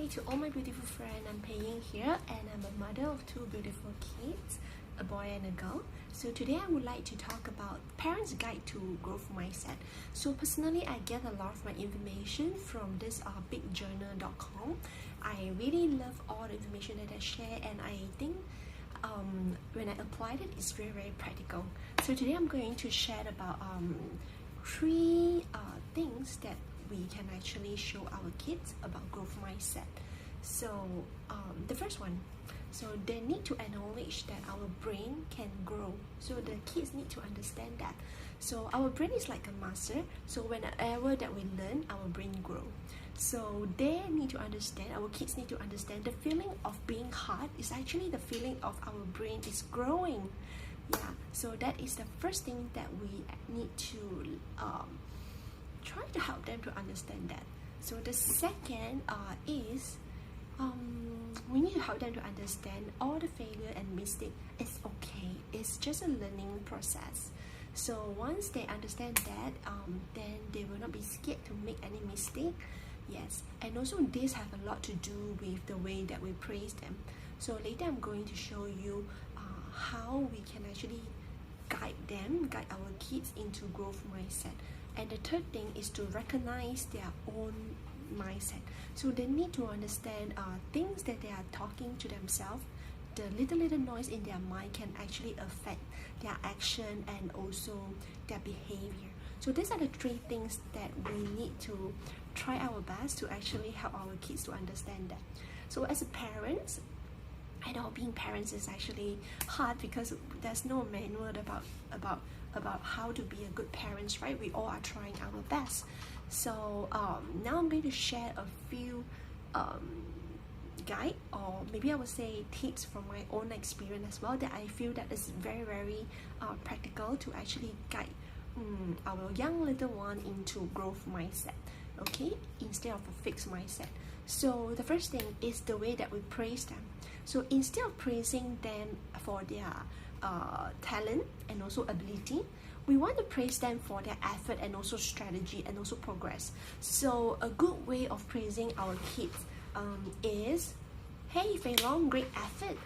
Hi to all my beautiful friends. I'm Pei Ying here, and I'm a mother of two beautiful kids, a boy and a girl. So today I would like to talk about Parents Guide to Growth Mindset. So personally, I get a lot of my information from this bigjournal.com. I really love all the information that I share, and I think when I applied it, it's very practical. So today I'm going to share about three things that we can actually show our kids about growth mindset. So the first one, so they need to acknowledge that our brain can grow. So the kids need to understand that. So our brain is like a muscle. So whenever that we learn, our brain grow. So they need to understand, our kids need to understand the feeling of being hard is actually the feeling of our brain is growing. Yeah, so that is the first thing that we need to try to help them to understand that. So the second is we need to help them to understand all the failure and mistake is okay. It's just a learning process. So once they understand that, then they will not be scared to make any mistake. Yes, and also this have a lot to do with the way that we praise them. So later I'm going to show you how we can actually guide our kids into growth mindset. And the third thing is to recognize their own mindset. So they need to understand things that they are talking to themselves. The little noise in their mind can actually affect their action and also their behavior. So these are the three things that we need to try our best to actually help our kids to understand that. So as a parent, I know being parents is actually hard because there's no manual about how to be a good parents, right? We all are trying our best. So now I'm going to share a few guide, or maybe I would say tips from my own experience as well, that I feel that is very practical to actually guide our young little one into growth mindset, okay, instead of a fixed mindset. So the first thing is the way that we praise them. So instead of praising them for their talent and also ability, we want to praise them for their effort and also strategy and also progress. So a good way of praising our kids is, hey Fei Long, great effort.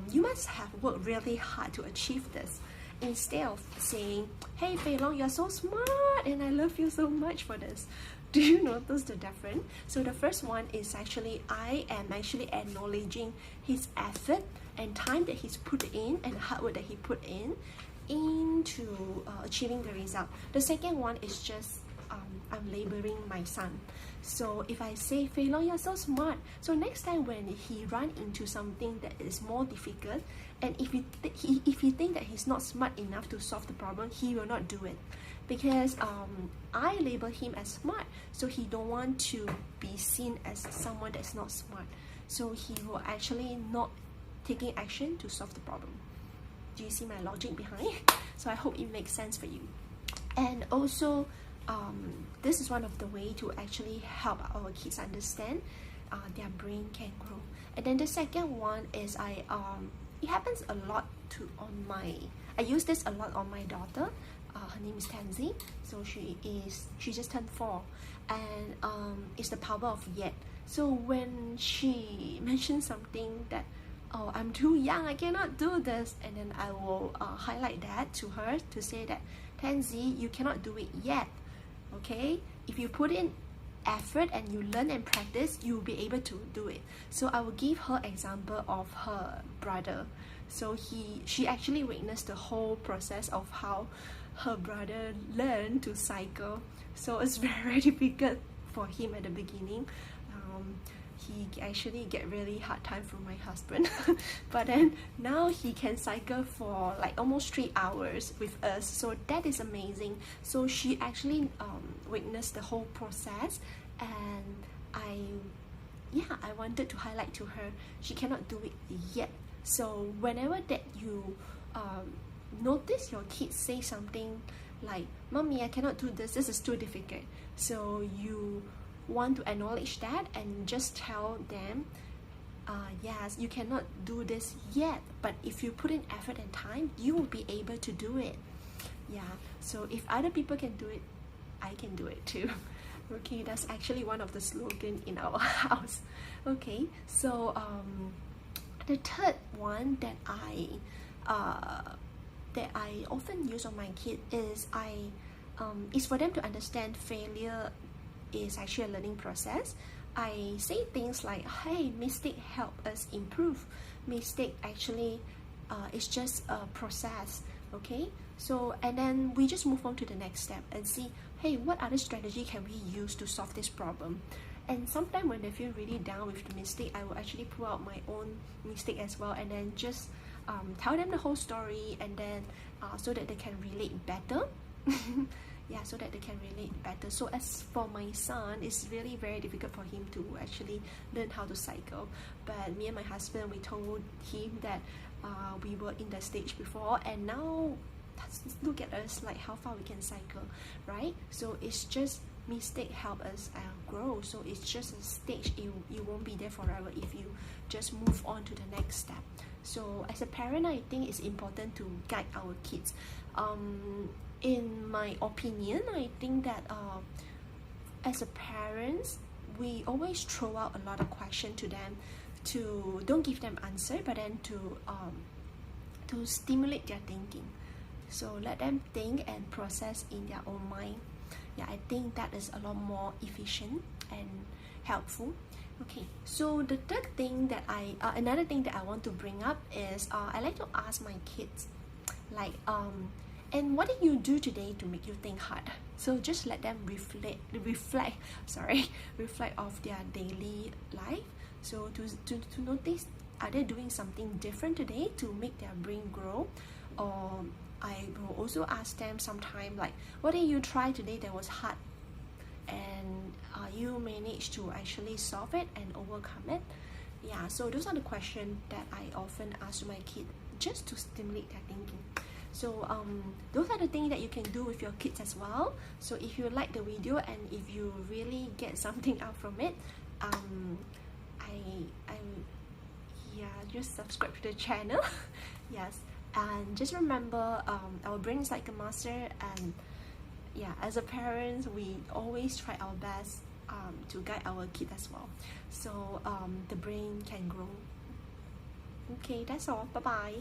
You must have worked really hard to achieve this. Instead of saying, hey Fei Long, you're so smart and I love you so much for this. Do you notice the difference? So the first one is actually, I am actually acknowledging his effort and time that he's put in and hard work that he put in into achieving the result. The second one is just I'm labeling my son. So if I say, Fei Long, you're so smart. So next time when he run into something that is more difficult, and if he think that he's not smart enough to solve the problem, he will not do it. Because I label him as smart, so he don't want to be seen as someone that's not smart. So he will actually not taking action to solve the problem. Do you see my logic behind? So I hope it makes sense for you. And also, this is one of the way to actually help our kids understand their brain can grow. And then the second one is it happens a lot I use this a lot on my daughter. Her name is Tansy. So she just turned 4, and it's the power of yet. So when she mentions something that, oh, I'm too young, I cannot do this, and then I will highlight that to her to say that, Tansy, you cannot do it yet. Okay, if you put in effort and you learn and practice, you'll be able to do it. So I will give her example of her brother. So she actually witnessed the whole process of how her brother learned to cycle. So it's very difficult for him at the beginning. He actually get really hard time from my husband but then now he can cycle for like almost 3 hours with us. So that is amazing. So she actually witnessed the whole process, and I wanted to highlight to her, she cannot do it yet. So whenever that you notice your kids say something like, Mommy, I cannot do this is too difficult, so you want to acknowledge that and just tell them, yes, you cannot do this yet, but if you put in effort and time, you will be able to do it. Yeah, so if other people can do it, I can do it too. Okay, that's actually one of the slogan in our house. Okay, so the third one that I often use on my kid is for them to understand failure is actually a learning process. I say things like, hey, mistake help us improve. Mistake actually is just a process. Okay, so and then we just move on to the next step and see, hey, what other strategy can we use to solve this problem? And sometimes when they feel really down with the mistake, I will actually pull out my own mistake as well, and then just tell them the whole story, and then so that they can relate better. Yeah, so that they can relate better. So as for my son, it's really very difficult for him to actually learn how to cycle. But me and my husband, we told him that we were in the stage before, and now look at us, like how far we can cycle, right? So it's just mistake help us grow. So it's just a stage. You won't be there forever if you just move on to the next step. So as a parent, I think it's important to guide our kids. In my opinion, I think that as a parents, we always throw out a lot of questions to them, to don't give them answer, but then to stimulate their thinking. So let them think and process in their own mind. Yeah, I think that is a lot more efficient and helpful. Okay, so the third thing that another thing that I want to bring up is I like to ask my kids, like, and what did you do today to make you think hard? So just let them reflect of their daily life. So to notice, are they doing something different today to make their brain grow? Or I will also ask them sometime, like, what did you try today that was hard, and you managed to actually solve it and overcome it? Yeah, so those are the questions that I often ask to my kid, just to stimulate their thinking. So those are the things that you can do with your kids as well. So if you like the video and if you really get something out from it, just subscribe to the channel. Yes, and just remember, our brain is like a master, and yeah, as a parent, we always try our best to guide our kid as well, so the brain can grow. Okay, that's all. Bye bye.